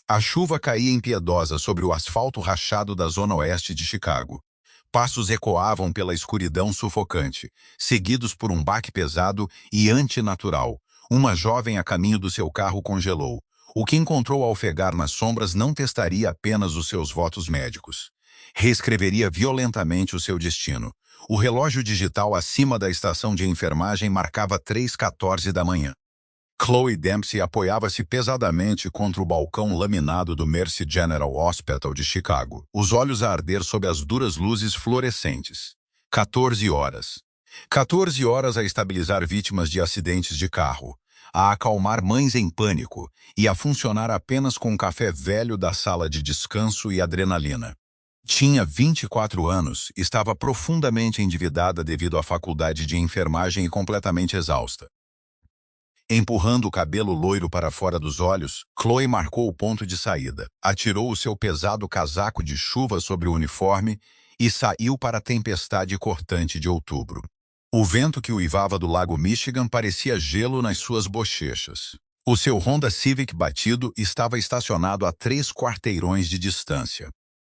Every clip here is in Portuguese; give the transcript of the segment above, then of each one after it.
A chuva caía impiedosa sobre o asfalto rachado da zona oeste de Chicago. Passos ecoavam pela escuridão sufocante, seguidos por um baque pesado e antinatural. Uma jovem a caminho do seu carro congelou. O que encontrou ao ofegar nas sombras não testaria apenas os seus votos médicos. Reescreveria violentamente o seu destino. O relógio digital acima da estação de enfermagem marcava 3h14 da manhã. Chloe Dempsey apoiava-se pesadamente contra o balcão laminado do Mercy General Hospital de Chicago, os olhos a arder sob as duras luzes fluorescentes. 14 horas. 14 horas a estabilizar vítimas de acidentes de carro, a acalmar mães em pânico e a funcionar apenas com café velho da sala de descanso e adrenalina. Tinha 24 anos, estava profundamente endividada devido à faculdade de enfermagem e completamente exausta. Empurrando o cabelo loiro para fora dos olhos, Chloe marcou o ponto de saída, atirou o seu pesado casaco de chuva sobre o uniforme e saiu para a tempestade cortante de outubro. O vento que uivava do lago Michigan parecia gelo nas suas bochechas. O seu Honda Civic batido estava estacionado a 3 quarteirões de distância.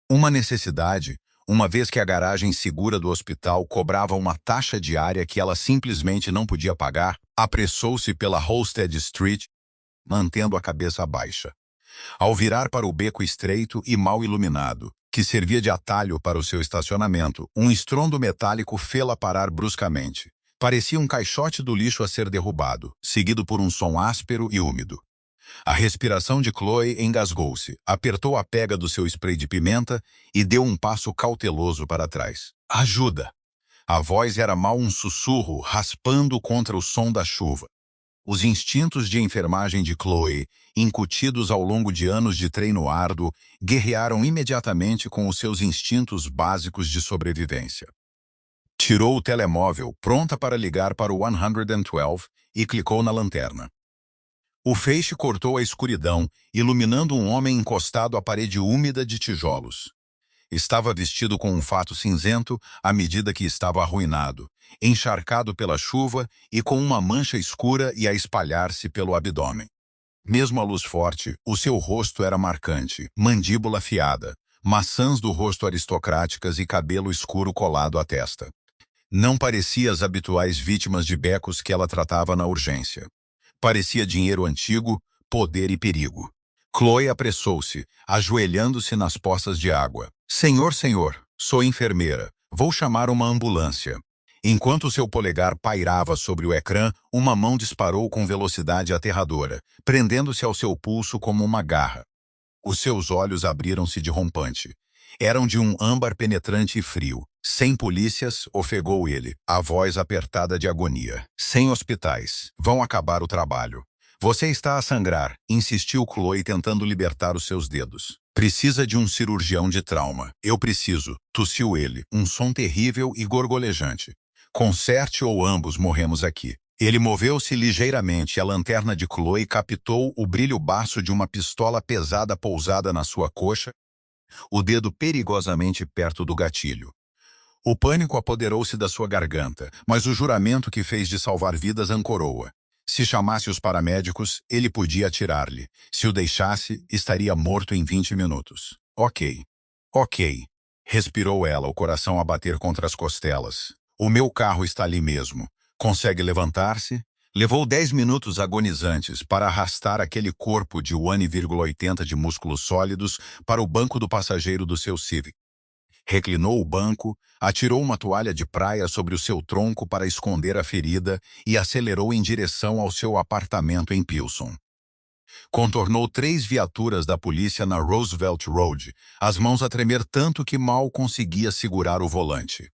Uma necessidade, uma vez que a garagem segura do hospital cobrava uma taxa diária que ela simplesmente não podia pagar, apressou-se pela Holstead Street, mantendo a cabeça baixa. Ao virar para o beco estreito e mal iluminado, que servia de atalho para o seu estacionamento, um estrondo metálico fê-la parar bruscamente. Parecia um caixote do lixo a ser derrubado, seguido por um som áspero e úmido. A respiração de Chloe engasgou-se, apertou a pega do seu spray de pimenta e deu um passo cauteloso para trás. Ajuda! A voz era mal um sussurro, raspando contra o som da chuva. Os instintos de enfermagem de Chloe, incutidos ao longo de anos de treino árduo, guerrearam imediatamente com os seus instintos básicos de sobrevivência. Tirou o telemóvel, pronta para ligar para o 112, e clicou na lanterna. O feixe cortou a escuridão, iluminando um homem encostado à parede úmida de tijolos. Estava vestido com um fato cinzento à medida que estava arruinado, encharcado pela chuva e com uma mancha escura e a espalhar-se pelo abdômen. Mesmo à luz forte, o seu rosto era marcante, mandíbula afiada, maçãs do rosto aristocráticas e cabelo escuro colado à testa. Não parecia as habituais vítimas de becos que ela tratava na urgência. Parecia dinheiro antigo, poder e perigo. Chloe apressou-se, ajoelhando-se nas poças de água. Senhor, sou enfermeira. Vou chamar uma ambulância. Enquanto seu polegar pairava sobre o ecrã, uma mão disparou com velocidade aterradora, prendendo-se ao seu pulso como uma garra. Os seus olhos abriram-se de rompante. Eram de um âmbar penetrante e frio. Sem polícias, ofegou ele, a voz apertada de agonia. Sem hospitais. Vão acabar o trabalho. Você está a sangrar, insistiu Chloe tentando libertar os seus dedos. Precisa de um cirurgião de trauma. Eu preciso, tossiu ele, um som terrível e gorgolejante. Conserte ou ambos morremos aqui. Ele moveu-se ligeiramente e a lanterna de Chloe captou o brilho baço de uma pistola pesada pousada na sua coxa, o dedo perigosamente perto do gatilho. O pânico apoderou-se da sua garganta, mas o juramento que fez de salvar vidas ancorou-a. Se chamasse os paramédicos, ele podia atirar-lhe. Se o deixasse, estaria morto em 20 minutos. Ok. Respirou ela, o coração a bater contra as costelas. O meu carro está ali mesmo. Consegue levantar-se? Levou 10 minutos agonizantes para arrastar aquele corpo de 1,80 de músculos sólidos para o banco do passageiro do seu Civic. Reclinou o banco, atirou uma toalha de praia sobre o seu tronco para esconder a ferida e acelerou em direção ao seu apartamento em Pilsen. Contornou 3 viaturas da polícia na Roosevelt Road, as mãos a tremer tanto que mal conseguia segurar o volante.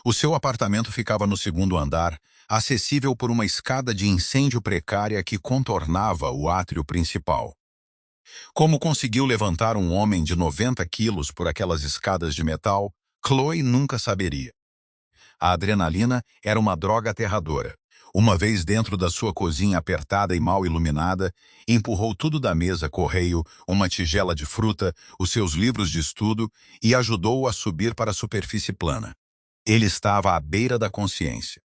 O seu apartamento ficava no 2º andar, acessível por uma escada de incêndio precária que contornava o átrio principal. Como conseguiu levantar um homem de 90 quilos por aquelas escadas de metal, Chloe nunca saberia. A adrenalina era uma droga aterradora. Uma vez dentro da sua cozinha apertada e mal iluminada, empurrou tudo da mesa correio, uma tigela de fruta, os seus livros de estudo e ajudou-o a subir para a superfície plana. Ele estava à beira da consciência.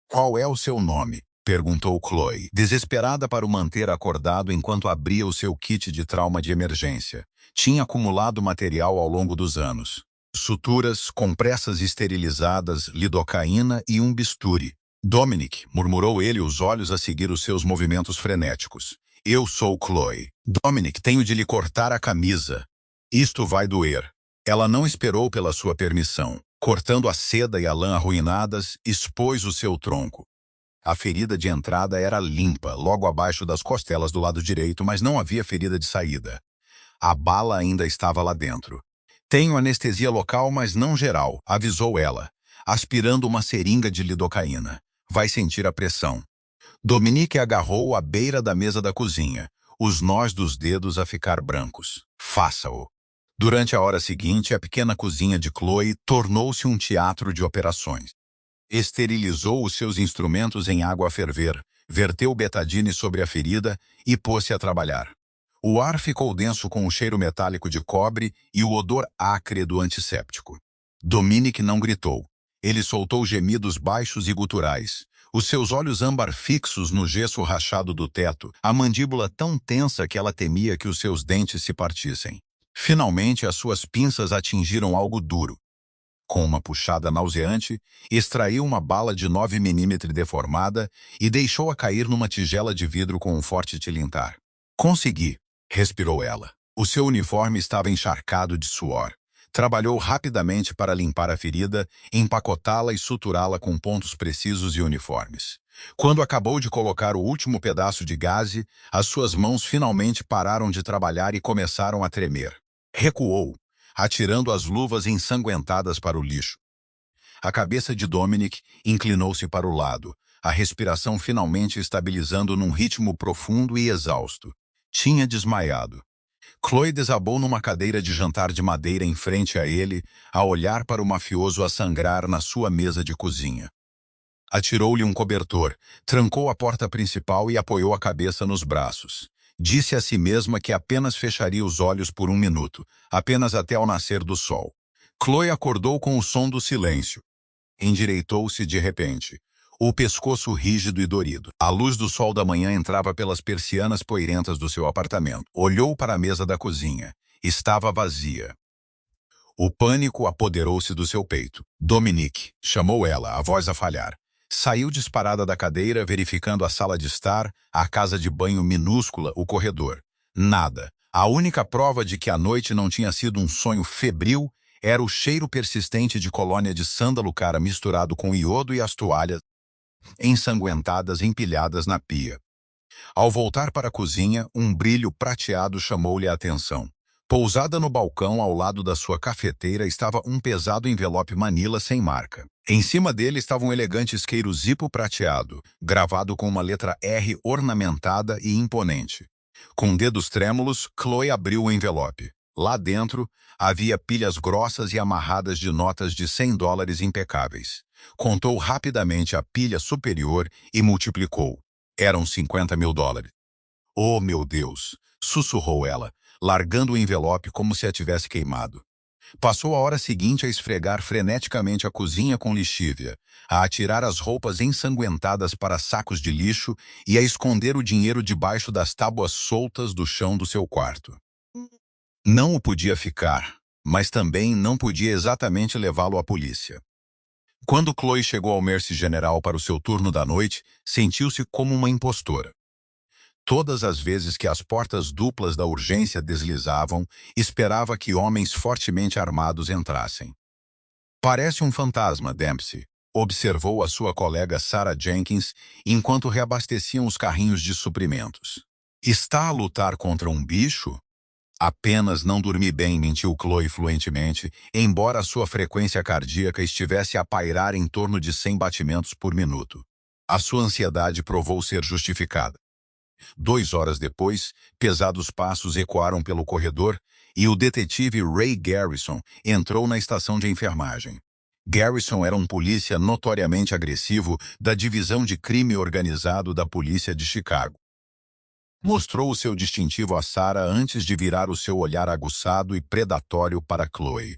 Qual é o seu nome? Perguntou Chloe, desesperada para o manter acordado enquanto abria o seu kit de trauma de emergência. Tinha acumulado material ao longo dos anos. Suturas, compressas esterilizadas, lidocaína e um bisturi. Dominic, murmurou ele, os olhos a seguir os seus movimentos frenéticos. Eu sou Chloe. Dominic, tenho de lhe cortar a camisa. Isto vai doer. Ela não esperou pela sua permissão. Cortando a seda e a lã arruinadas, expôs o seu tronco. A ferida de entrada era limpa, logo abaixo das costelas do lado direito, mas não havia ferida de saída. A bala ainda estava lá dentro. Tenho anestesia local, mas não geral, avisou ela, aspirando uma seringa de lidocaína. Vai sentir a pressão. Dominique agarrou à beira da mesa da cozinha, os nós dos dedos a ficar brancos. Faça-o. Durante a hora seguinte, a pequena cozinha de Chloe tornou-se um teatro de operações. Esterilizou os seus instrumentos em água a ferver, verteu betadine sobre a ferida e pôs-se a trabalhar. O ar ficou denso com o cheiro metálico de cobre e o odor acre do antisséptico. Dominic não gritou. Ele soltou gemidos baixos e guturais. Os seus olhos âmbar fixos no gesso rachado do teto, a mandíbula tão tensa que ela temia que os seus dentes se partissem. Finalmente, as suas pinças atingiram algo duro. Com uma puxada nauseante, extraiu uma bala de 9 mm deformada e deixou-a cair numa tigela de vidro com um forte tilintar. Consegui, respirou ela. O seu uniforme estava encharcado de suor. Trabalhou rapidamente para limpar a ferida, empacotá-la e suturá-la com pontos precisos e uniformes. Quando acabou de colocar o último pedaço de gaze, as suas mãos finalmente pararam de trabalhar e começaram a tremer. Recuou, atirando as luvas ensanguentadas para o lixo. A cabeça de Dominic inclinou-se para o lado, a respiração finalmente estabilizando num ritmo profundo e exausto. Tinha desmaiado. Chloe desabou numa cadeira de jantar de madeira em frente a ele, a olhar para o mafioso a sangrar na sua mesa de cozinha. Atirou-lhe um cobertor, trancou a porta principal e apoiou a cabeça nos braços. Disse a si mesma que apenas fecharia os olhos por 1 minuto, apenas até ao nascer do sol. Chloe acordou com o som do silêncio. Endireitou-se de repente, o pescoço rígido e dorido. A luz do sol da manhã entrava pelas persianas poeirentas do seu apartamento. Olhou para a mesa da cozinha. Estava vazia. O pânico apoderou-se do seu peito. Dominique, chamou ela, a voz a falhar. Saiu disparada da cadeira, verificando a sala de estar, a casa de banho minúscula, o corredor. Nada. A única prova de que a noite não tinha sido um sonho febril era o cheiro persistente de colônia de sândalo cara misturado com iodo e as toalhas ensanguentadas empilhadas na pia. Ao voltar para a cozinha, um brilho prateado chamou-lhe a atenção. Pousada no balcão ao lado da sua cafeteira estava um pesado envelope manila sem marca. Em cima dele estava um elegante isqueiro Zippo prateado, gravado com uma letra R ornamentada e imponente. Com dedos trêmulos, Chloe abriu o envelope. Lá dentro, havia pilhas grossas e amarradas de notas de $100 impecáveis. Contou rapidamente a pilha superior e multiplicou. Eram $50.000. Oh, meu Deus! Sussurrou ela, largando o envelope como se a tivesse queimado. Passou a hora seguinte a esfregar freneticamente a cozinha com lixívia, a atirar as roupas ensanguentadas para sacos de lixo e a esconder o dinheiro debaixo das tábuas soltas do chão do seu quarto. Não o podia ficar, mas também não podia exatamente levá-lo à polícia. Quando Chloe chegou ao Mercy General para o seu turno da noite, sentiu-se como uma impostora. Todas as vezes que as portas duplas da urgência deslizavam, esperava que homens fortemente armados entrassem. Parece um fantasma, Dempsey, observou a sua colega Sarah Jenkins enquanto reabasteciam os carrinhos de suprimentos. Está a lutar contra um bicho? Apenas não dormi bem, mentiu Chloe fluentemente, embora a sua frequência cardíaca estivesse a pairar em torno de 100 batimentos por minuto. A sua ansiedade provou ser justificada. 2 horas depois, pesados passos ecoaram pelo corredor e o detetive Ray Garrison entrou na estação de enfermagem. Garrison era um polícia notoriamente agressivo da Divisão de Crime Organizado da Polícia de Chicago. Mostrou o seu distintivo a Sarah antes de virar o seu olhar aguçado e predatório para Chloe.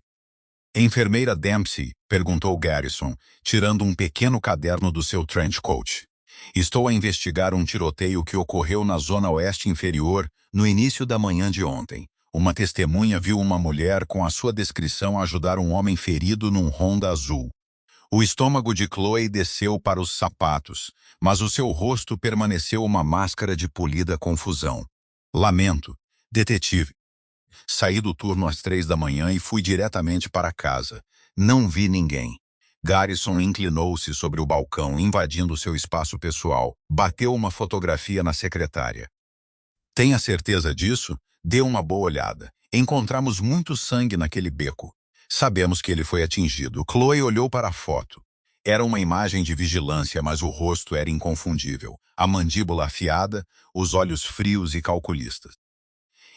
Enfermeira Dempsey, perguntou Garrison, tirando um pequeno caderno do seu trench coat. Estou a investigar um tiroteio que ocorreu na zona oeste inferior no início da manhã de ontem. Uma testemunha viu uma mulher com a sua descrição ajudar um homem ferido num Honda azul. O estômago de Chloe desceu para os sapatos, mas o seu rosto permaneceu uma máscara de polida confusão. Lamento, detetive. Saí do turno às 3 da manhã e fui diretamente para casa. Não vi ninguém. Garrison inclinou-se sobre o balcão, invadindo seu espaço pessoal. Bateu uma fotografia na secretária. Tenha certeza disso? Dê uma boa olhada. Encontramos muito sangue naquele beco. Sabemos que ele foi atingido. Chloe olhou para a foto. Era uma imagem de vigilância, mas o rosto era inconfundível. A mandíbula afiada, os olhos frios e calculistas.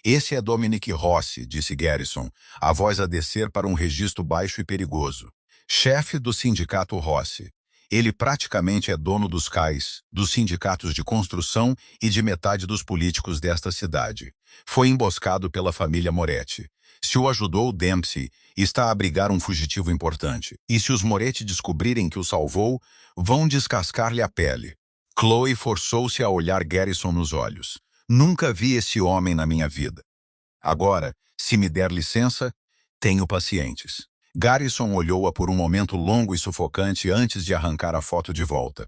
Esse é Dominic Rossi, disse Garrison, a voz a descer para um registro baixo e perigoso. Chefe do sindicato Rossi. Ele praticamente é dono dos cais, dos sindicatos de construção e de metade dos políticos desta cidade. Foi emboscado pela família Moretti. Se o ajudou Dempsey, está a abrigar um fugitivo importante. E se os Moretti descobrirem que o salvou, vão descascar-lhe a pele. Chloe forçou-se a olhar Garrison nos olhos. Nunca vi esse homem na minha vida. Agora, se me der licença, tenho pacientes. Garrison olhou-a por um momento longo e sufocante antes de arrancar a foto de volta.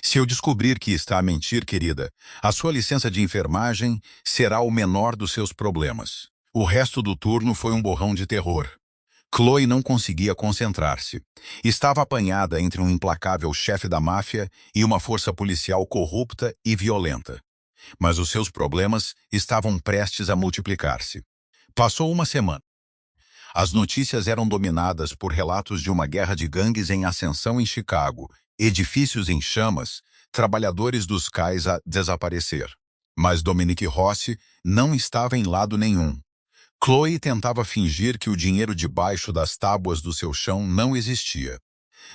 Se eu descobrir que está a mentir, querida, a sua licença de enfermagem será o menor dos seus problemas. O resto do turno foi um borrão de terror. Chloe não conseguia concentrar-se. Estava apanhada entre um implacável chefe da máfia e uma força policial corrupta e violenta. Mas os seus problemas estavam prestes a multiplicar-se. Passou uma semana. As notícias eram dominadas por relatos de uma guerra de gangues em ascensão em Chicago, edifícios em chamas, trabalhadores dos cais a desaparecer. Mas Dominic Rossi não estava em lado nenhum. Chloe tentava fingir que o dinheiro debaixo das tábuas do seu chão não existia.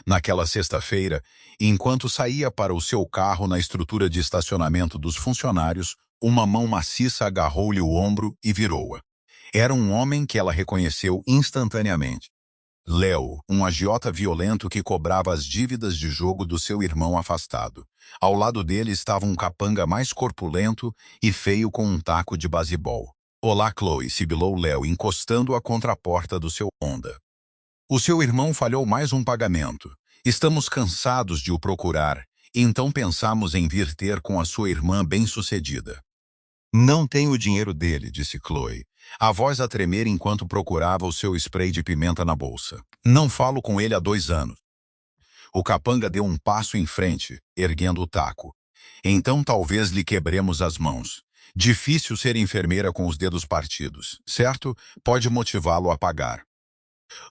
Naquela sexta-feira, enquanto saía para o seu carro na estrutura de estacionamento dos funcionários, uma mão maciça agarrou-lhe o ombro e virou-a. Era um homem que ela reconheceu instantaneamente. Leo, um agiota violento que cobrava as dívidas de jogo do seu irmão afastado. Ao lado dele estava um capanga mais corpulento e feio com um taco de basebol. Olá, Chloe, sibilou Leo, encostando-a contra a porta do seu Honda. O seu irmão falhou mais um pagamento. Estamos cansados de o procurar, então pensamos em vir ter com a sua irmã bem-sucedida. Não tenho o dinheiro dele, disse Chloe, a voz a tremer enquanto procurava o seu spray de pimenta na bolsa. Não falo com ele há 2 anos. O capanga deu um passo em frente, erguendo o taco. Então talvez lhe quebremos as mãos. Difícil ser enfermeira com os dedos partidos, certo? Pode motivá-lo a pagar.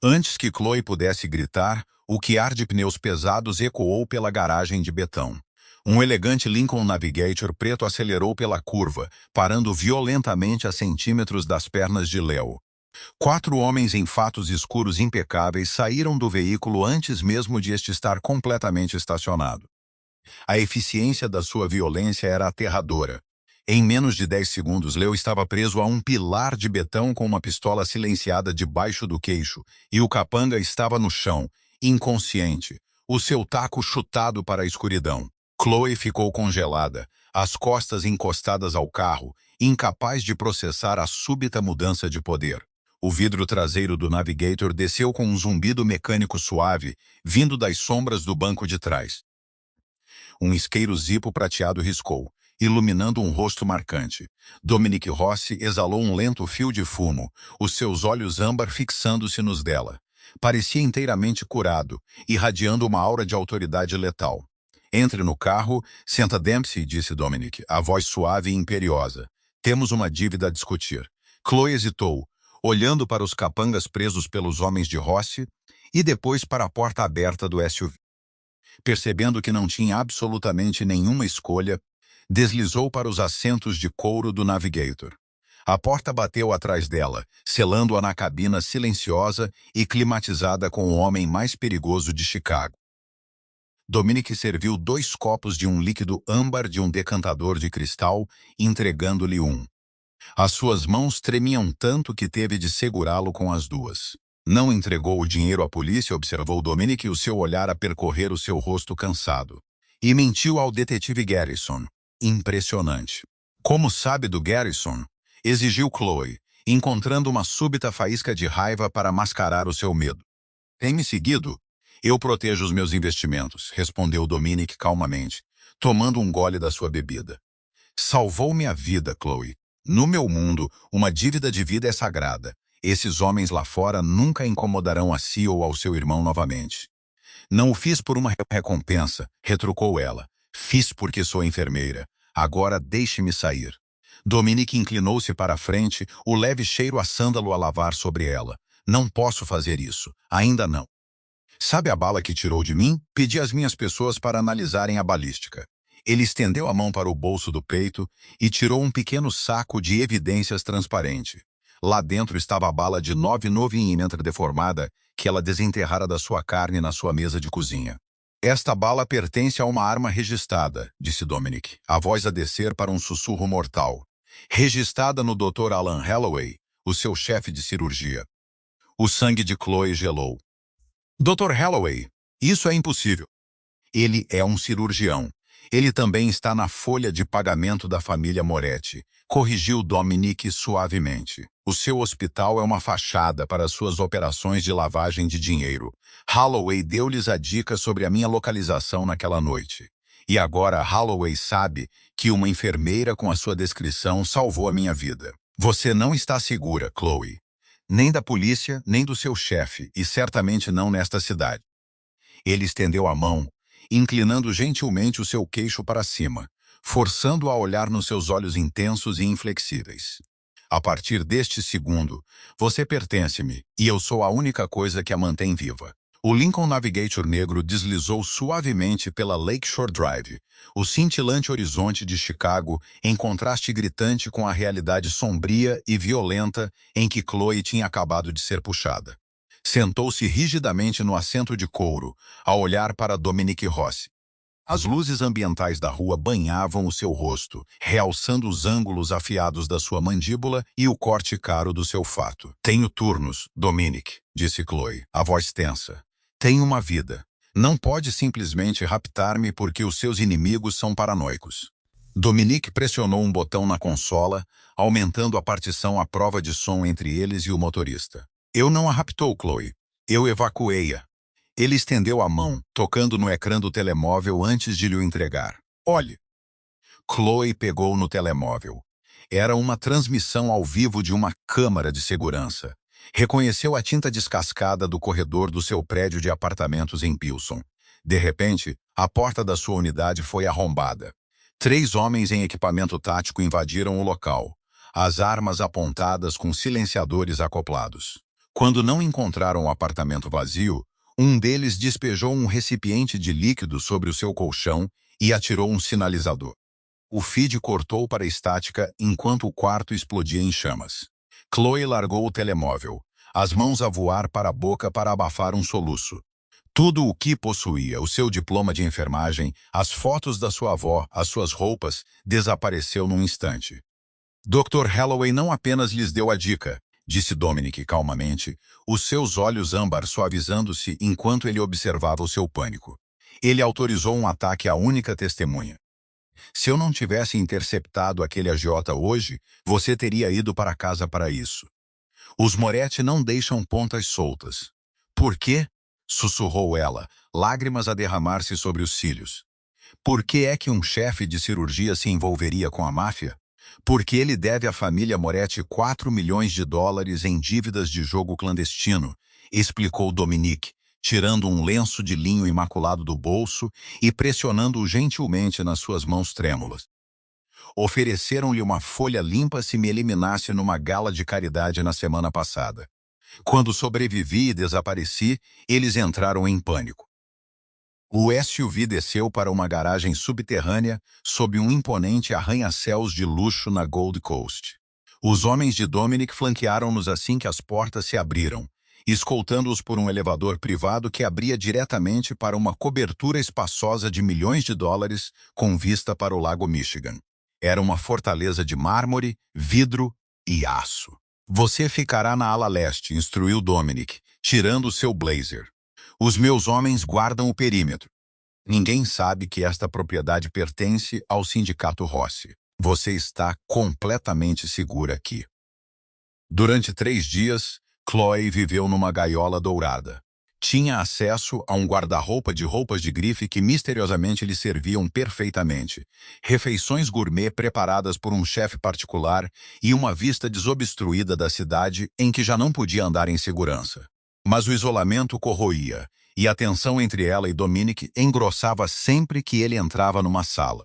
Antes que Chloe pudesse gritar, o quiar de pneus pesados ecoou pela garagem de betão. Um elegante Lincoln Navigator preto acelerou pela curva, parando violentamente a centímetros das pernas de Leo. 4 homens em fatos escuros impecáveis saíram do veículo antes mesmo de este estar completamente estacionado. A eficiência da sua violência era aterradora. Em menos de 10 segundos, Leo estava preso a um pilar de betão com uma pistola silenciada debaixo do queixo, e o capanga estava no chão, inconsciente, o seu taco chutado para a escuridão. Chloe ficou congelada, as costas encostadas ao carro, incapaz de processar a súbita mudança de poder. O vidro traseiro do Navigator desceu com um zumbido mecânico suave, vindo das sombras do banco de trás. Um isqueiro zipo prateado riscou, iluminando um rosto marcante. Dominic Rossi exalou um lento fio de fumo, os seus olhos âmbar fixando-se nos dela. Parecia inteiramente curado, irradiando uma aura de autoridade letal. Entre no carro, senta Dempsey, disse Dominic, a voz suave e imperiosa. Temos uma dívida a discutir. Chloe hesitou, olhando para os capangas presos pelos homens de Rossi e depois para a porta aberta do SUV. Percebendo que não tinha absolutamente nenhuma escolha, deslizou para os assentos de couro do Navigator. A porta bateu atrás dela, selando-a na cabina silenciosa e climatizada com o homem mais perigoso de Chicago. Dominic serviu 2 copos de um líquido âmbar de um decantador de cristal, entregando-lhe um. As suas mãos tremiam tanto que teve de segurá-lo com as duas. Não entregou o dinheiro à polícia, observou Dominic, o seu olhar a percorrer o seu rosto cansado. E mentiu ao detetive Garrison. Impressionante. Como sabe do Garrison? Exigiu Chloe, encontrando uma súbita faísca de raiva para mascarar o seu medo. Tem me seguido? Eu protejo os meus investimentos, respondeu Dominic calmamente, tomando um gole da sua bebida. Salvou-me a vida, Chloe. No meu mundo, uma dívida de vida é sagrada. Esses homens lá fora nunca incomodarão a si ou ao seu irmão novamente. Não o fiz por uma recompensa, retrucou ela. Fiz porque sou enfermeira. Agora deixe-me sair. Dominic inclinou-se para a frente, o leve cheiro a sândalo a lavar sobre ela. Não posso fazer isso. Ainda não. Sabe a bala que tirou de mim? Pedi às minhas pessoas para analisarem a balística. Ele estendeu a mão para o bolso do peito e tirou um pequeno saco de evidências transparente. Lá dentro estava a bala de 9,9 mm deformada que ela desenterrara da sua carne na sua mesa de cozinha. Esta bala pertence a uma arma registrada, disse Dominic, a voz a descer para um sussurro mortal. Registrada no Dr. Alan Holloway, o seu chefe de cirurgia. O sangue de Chloe gelou. Dr. Holloway, isso é impossível. Ele é um cirurgião. Ele também está na folha de pagamento da família Moretti, corrigiu Dominic suavemente. O seu hospital é uma fachada para suas operações de lavagem de dinheiro. Holloway deu-lhes a dica sobre a minha localização naquela noite. E agora Holloway sabe que uma enfermeira com a sua descrição salvou a minha vida. Você não está segura, Chloe. Nem da polícia, nem do seu chefe, e certamente não nesta cidade. Ele estendeu a mão, inclinando gentilmente o seu queixo para cima, forçando-a a olhar nos seus olhos intensos e inflexíveis. A partir deste segundo, você pertence-me, e eu sou a única coisa que a mantém viva. O Lincoln Navigator negro deslizou suavemente pela Lakeshore Drive, o cintilante horizonte de Chicago, em contraste gritante com a realidade sombria e violenta em que Chloe tinha acabado de ser puxada. Sentou-se rigidamente no assento de couro, a olhar para Dominic Rossi. As luzes ambientais da rua banhavam o seu rosto, realçando os ângulos afiados da sua mandíbula e o corte caro do seu fato. Tenho turnos, Dominic, disse Chloe, a voz tensa. Tenho uma vida. Não pode simplesmente raptar-me porque os seus inimigos são paranoicos. Dominic pressionou um botão na consola, aumentando a partição à prova de som entre eles e o motorista. Eu não a raptou, Chloe. Eu evacuei-a. Ele estendeu a mão, tocando no ecrã do telemóvel antes de lhe o entregar. Olhe. Chloe pegou no telemóvel. Era uma transmissão ao vivo de uma câmara de segurança. Reconheceu a tinta descascada do corredor do seu prédio de apartamentos em Pilsen. De repente, a porta da sua unidade foi arrombada. 3 homens em equipamento tático invadiram o local, as armas apontadas com silenciadores acoplados. Quando não encontraram o apartamento vazio, um deles despejou um recipiente de líquido sobre o seu colchão e atirou um sinalizador. O feed cortou para a estática enquanto o quarto explodia em chamas. Chloe largou o telemóvel, as mãos a voar para a boca para abafar um soluço. Tudo o que possuía, o seu diploma de enfermagem, as fotos da sua avó, as suas roupas, desapareceu num instante. Dr. Holloway não apenas lhes deu a dica, disse Dominic calmamente, os seus olhos âmbar suavizando-se enquanto ele observava o seu pânico. Ele autorizou um ataque à única testemunha. Se eu não tivesse interceptado aquele agiota hoje, você teria ido para casa para isso. Os Moretti não deixam pontas soltas. Por quê? Sussurrou ela, lágrimas a derramar-se sobre os cílios. Por que é que um chefe de cirurgia se envolveria com a máfia? Porque ele deve à família Moretti 4 milhões de dólares em dívidas de jogo clandestino, explicou Dominic, tirando um lenço de linho imaculado do bolso e pressionando-o gentilmente nas suas mãos trêmulas. Ofereceram-lhe uma folha limpa se me eliminasse numa gala de caridade na semana passada. Quando sobrevivi e desapareci, eles entraram em pânico. O SUV desceu para uma garagem subterrânea sob um imponente arranha-céus de luxo na Gold Coast. Os homens de Dominic flanquearam-nos assim que as portas se abriram, escoltando-os por um elevador privado que abria diretamente para uma cobertura espaçosa de milhões de dólares com vista para o Lago Michigan. Era uma fortaleza de mármore, vidro e aço. Você ficará na ala leste, instruiu Dominic, tirando seu blazer. Os meus homens guardam o perímetro. Ninguém sabe que esta propriedade pertence ao Sindicato Rossi. Você está completamente segura aqui. Durante 3 dias, Chloe viveu numa gaiola dourada. Tinha acesso a um guarda-roupa de roupas de grife que misteriosamente lhe serviam perfeitamente, refeições gourmet preparadas por um chefe particular e uma vista desobstruída da cidade em que já não podia andar em segurança. Mas o isolamento corroía, e a tensão entre ela e Dominic engrossava sempre que ele entrava numa sala.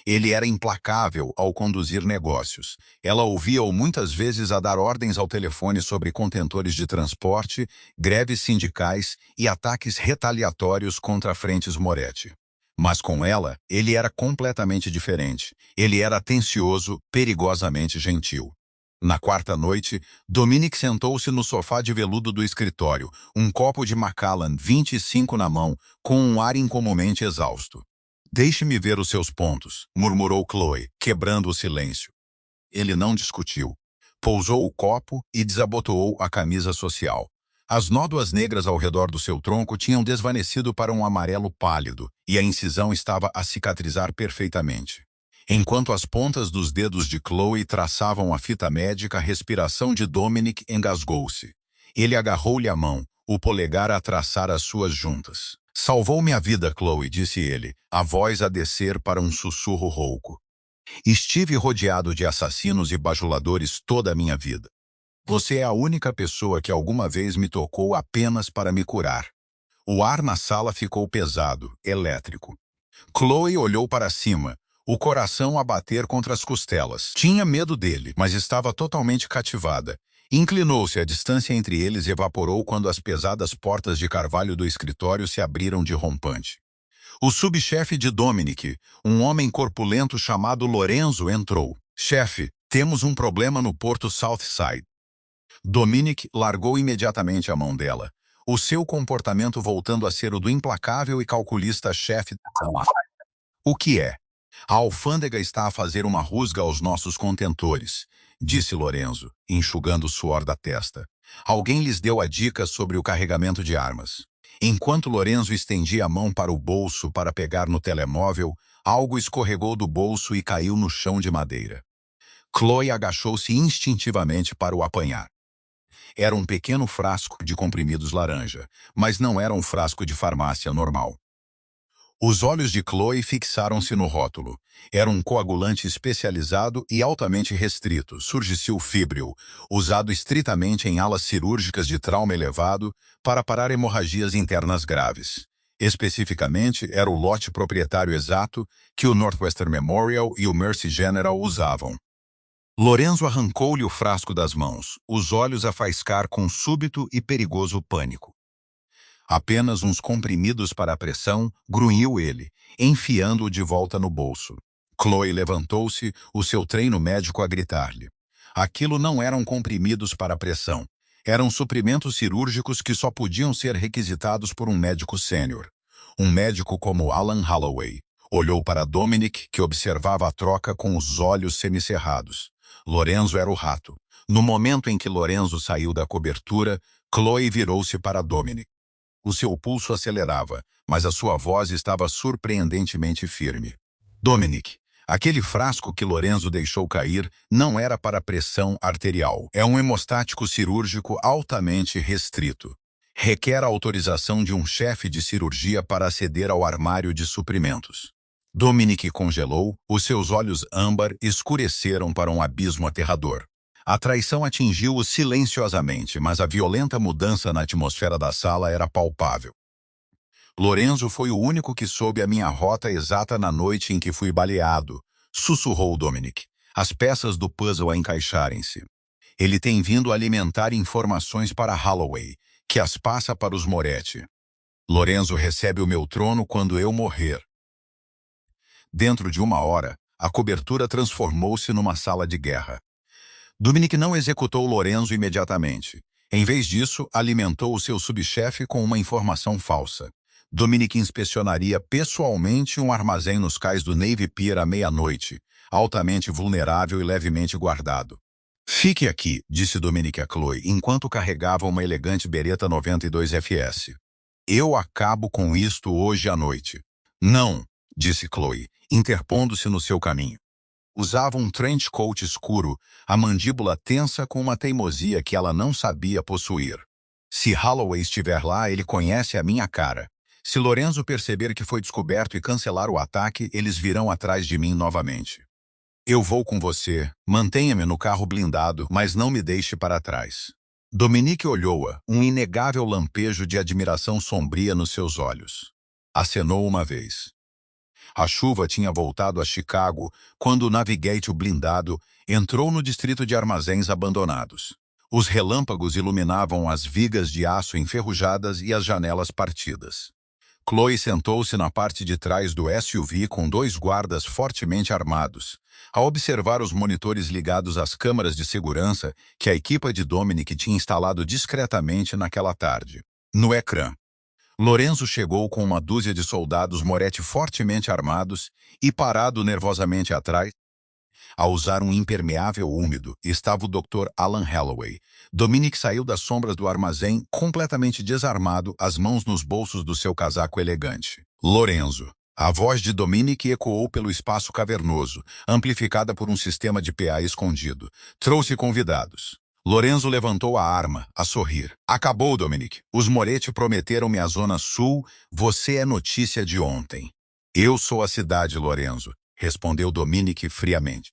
Ele era implacável ao conduzir negócios. Ela ouvia-o muitas vezes a dar ordens ao telefone sobre contentores de transporte, greves sindicais e ataques retaliatórios contra frentes Moretti. Mas com ela, ele era completamente diferente. Ele era atencioso, perigosamente gentil. Na quarta noite, Dominic sentou-se no sofá de veludo do escritório, um copo de Macallan 25 na mão, com um ar incomumente exausto. Deixe-me ver os seus pontos, murmurou Chloe, quebrando o silêncio. Ele não discutiu. Pousou o copo e desabotoou a camisa social. As nódoas negras ao redor do seu tronco tinham desvanecido para um amarelo pálido, e a incisão estava a cicatrizar perfeitamente. Enquanto as pontas dos dedos de Chloe traçavam a fita médica, a respiração de Dominic engasgou-se. Ele agarrou-lhe a mão, o polegar a traçar as suas juntas. Salvou-me a vida, Chloe, disse ele, a voz a descer para um sussurro rouco. Estive rodeado de assassinos e bajuladores toda a minha vida. Você é a única pessoa que alguma vez me tocou apenas para me curar. O ar na sala ficou pesado, elétrico. Chloe olhou para cima, o coração a bater contra as costelas. Tinha medo dele, mas estava totalmente cativada. Inclinou-se, a distância entre eles evaporou quando as pesadas portas de carvalho do escritório se abriram de rompante. O subchefe de Dominic, um homem corpulento chamado Lorenzo, entrou. Chefe, temos um problema no porto Southside. Dominic largou imediatamente a mão dela, o seu comportamento voltando a ser o do implacável e calculista chefe da máfia. O que é? A alfândega está a fazer uma rusga aos nossos contentores, disse Lorenzo, enxugando o suor da testa. Alguém lhes deu a dica sobre o carregamento de armas. Enquanto Lorenzo estendia a mão para o bolso para pegar no telemóvel, algo escorregou do bolso e caiu no chão de madeira. Chloe agachou-se instintivamente para o apanhar. Era um pequeno frasco de comprimidos laranja, mas não era um frasco de farmácia normal. Os olhos de Chloe fixaram-se no rótulo. Era um coagulante especializado e altamente restrito, Surgicil Fibril, usado estritamente em alas cirúrgicas de trauma elevado para parar hemorragias internas graves. Especificamente, era o lote proprietário exato que o Northwestern Memorial e o Mercy General usavam. Lorenzo arrancou-lhe o frasco das mãos, os olhos a faiscar com súbito e perigoso pânico. Apenas uns comprimidos para a pressão, grunhiu ele, enfiando-o de volta no bolso. Chloe levantou-se, o seu treino médico a gritar-lhe. Aquilo não eram comprimidos para a pressão. Eram suprimentos cirúrgicos que só podiam ser requisitados por um médico sênior. Um médico como Alan Holloway. Olhou para Dominic, que observava a troca com os olhos semicerrados. Lorenzo era o rato. No momento em que Lorenzo saiu da cobertura, Chloe virou-se para Dominic. O seu pulso acelerava, mas a sua voz estava surpreendentemente firme. Dominic, aquele frasco que Lorenzo deixou cair não era para pressão arterial. É um hemostático cirúrgico altamente restrito. Requer a autorização de um chefe de cirurgia para aceder ao armário de suprimentos. Dominic congelou, os seus olhos âmbar escureceram para um abismo aterrador. A traição atingiu-o silenciosamente, mas a violenta mudança na atmosfera da sala era palpável. Lorenzo foi o único que soube a minha rota exata na noite em que fui baleado, sussurrou Dominic, as peças do puzzle a encaixarem-se. Ele tem vindo alimentar informações para Holloway, que as passa para os Moretti. Lorenzo recebe o meu trono quando eu morrer. Dentro de 1 hora, a cobertura transformou-se numa sala de guerra. Dominic não executou Lorenzo imediatamente. Em vez disso, alimentou o seu subchefe com uma informação falsa. Dominic inspecionaria pessoalmente um armazém nos cais do Navy Pier à meia-noite, altamente vulnerável e levemente guardado. Fique aqui, disse Dominic a Chloe, enquanto carregava uma elegante Beretta 92 FS. Eu acabo com isto hoje à noite. Não, disse Chloe, interpondo-se no seu caminho. Usava um trench coat escuro, a mandíbula tensa com uma teimosia que ela não sabia possuir. Se Holloway estiver lá, ele conhece a minha cara. Se Lorenzo perceber que foi descoberto e cancelar o ataque, eles virão atrás de mim novamente. Eu vou com você, mantenha-me no carro blindado, mas não me deixe para trás. Dominique olhou-a, um inegável lampejo de admiração sombria nos seus olhos. Acenou uma vez. A chuva tinha voltado a Chicago quando o Navigate blindado entrou no distrito de armazéns abandonados. Os relâmpagos iluminavam as vigas de aço enferrujadas e as janelas partidas. Chloe sentou-se na parte de trás do SUV com dois guardas fortemente armados, a observar os monitores ligados às câmaras de segurança que a equipa de Dominic tinha instalado discretamente naquela tarde. No ecrã, Lorenzo chegou com uma dúzia de soldados Moretti fortemente armados e, parado nervosamente atrás, a usar um impermeável úmido, estava o Dr. Alan Holloway. Dominic saiu das sombras do armazém, completamente desarmado, as mãos nos bolsos do seu casaco elegante. Lorenzo. A voz de Dominic ecoou pelo espaço cavernoso, amplificada por um sistema de PA escondido. Trouxe convidados. Lorenzo levantou a arma, a sorrir. Acabou, Dominic. Os Moretti prometeram-me a Zona Sul. Você é notícia de ontem. Eu sou a cidade, Lorenzo, respondeu Dominic friamente.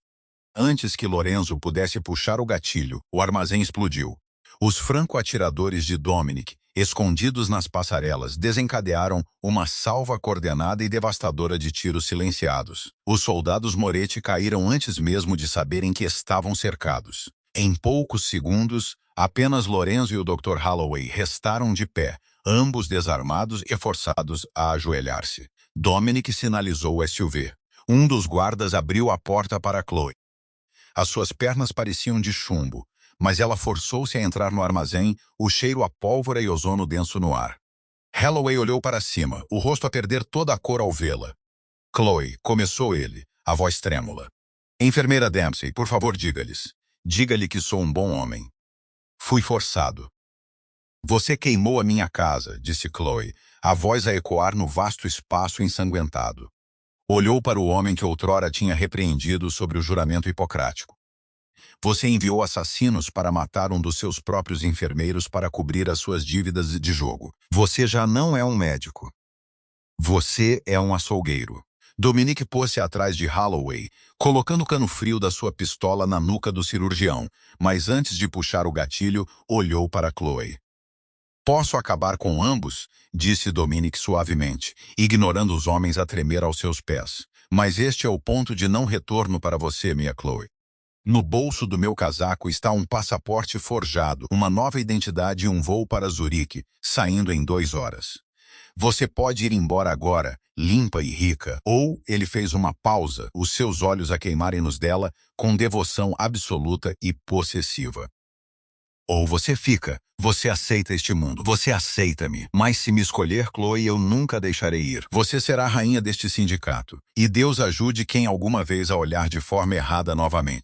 Antes que Lorenzo pudesse puxar o gatilho, o armazém explodiu. Os franco-atiradores de Dominic, escondidos nas passarelas, desencadearam uma salva coordenada e devastadora de tiros silenciados. Os soldados Moretti caíram antes mesmo de saberem que estavam cercados. Em poucos segundos, apenas Lorenzo e o Dr. Holloway restaram de pé, ambos desarmados e forçados a ajoelhar-se. Dominic sinalizou o SUV. Um dos guardas abriu a porta para Chloe. As suas pernas pareciam de chumbo, mas ela forçou-se a entrar no armazém, o cheiro a pólvora e ozono denso no ar. Holloway olhou para cima, o rosto a perder toda a cor ao vê-la. Chloe, começou ele, a voz trêmula. Enfermeira Dempsey, por favor, diga-lhes. Diga-lhe que sou um bom homem. Fui forçado. Você queimou a minha casa, disse Chloe, a voz a ecoar no vasto espaço ensanguentado. Olhou para o homem que outrora tinha repreendido sobre o juramento hipocrático. Você enviou assassinos para matar um dos seus próprios enfermeiros para cobrir as suas dívidas de jogo. Você já não é um médico. Você é um açougueiro. Dominic pôs-se atrás de Holloway, colocando o cano frio da sua pistola na nuca do cirurgião, mas antes de puxar o gatilho, olhou para Chloe. Posso acabar com ambos? Disse Dominic suavemente, ignorando os homens a tremer aos seus pés. Mas este é o ponto de não retorno para você, minha Chloe. No bolso do meu casaco está um passaporte forjado, uma nova identidade e um voo para Zurique, saindo em 2 horas. Você pode ir embora agora, limpa e rica. Ou, ele fez uma pausa, os seus olhos a queimarem nos dela, com devoção absoluta e possessiva. Ou você fica, você aceita este mundo, você aceita-me. Mas se me escolher, Chloe, eu nunca deixarei ir. Você será a rainha deste sindicato. E Deus ajude quem alguma vez a olhar de forma errada novamente.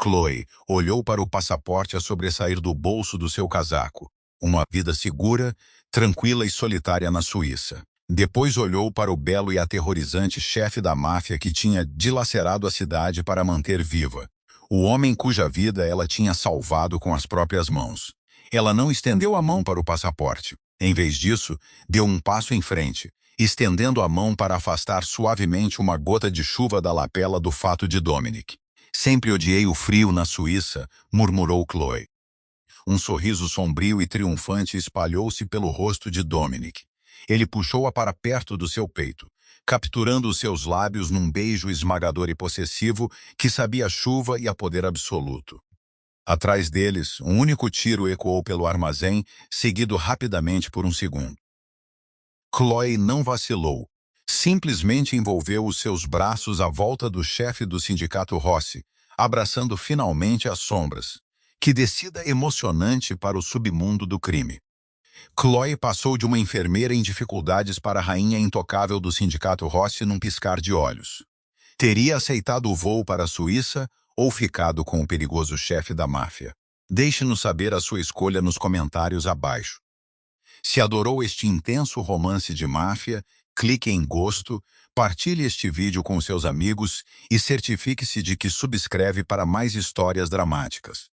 Chloe olhou para o passaporte a sobressair do bolso do seu casaco. Uma vida segura, tranquila e solitária na Suíça. Depois olhou para o belo e aterrorizante chefe da máfia que tinha dilacerado a cidade para manter viva. O homem cuja vida ela tinha salvado com as próprias mãos. Ela não estendeu a mão para o passaporte. Em vez disso, deu um passo em frente, estendendo a mão para afastar suavemente uma gota de chuva da lapela do fato de Dominic. Sempre odiei o frio na Suíça, murmurou Chloe. Um sorriso sombrio e triunfante espalhou-se pelo rosto de Dominic. Ele puxou-a para perto do seu peito, capturando os seus lábios num beijo esmagador e possessivo que sabia a chuva e a poder absoluto. Atrás deles, um único tiro ecoou pelo armazém, seguido rapidamente por um segundo. Chloe não vacilou. Simplesmente envolveu os seus braços à volta do chefe do sindicato Rossi, abraçando finalmente as sombras. Que descida emocionante para o submundo do crime. Chloe passou de uma enfermeira em dificuldades para a rainha intocável do sindicato Rossi num piscar de olhos. Teria aceitado o voo para a Suíça ou ficado com o perigoso chefe da máfia? Deixe-nos saber a sua escolha nos comentários abaixo. Se adorou este intenso romance de máfia, Clique em gosto, partilhe este vídeo com seus amigos e certifique-se de que subscreve para mais histórias dramáticas.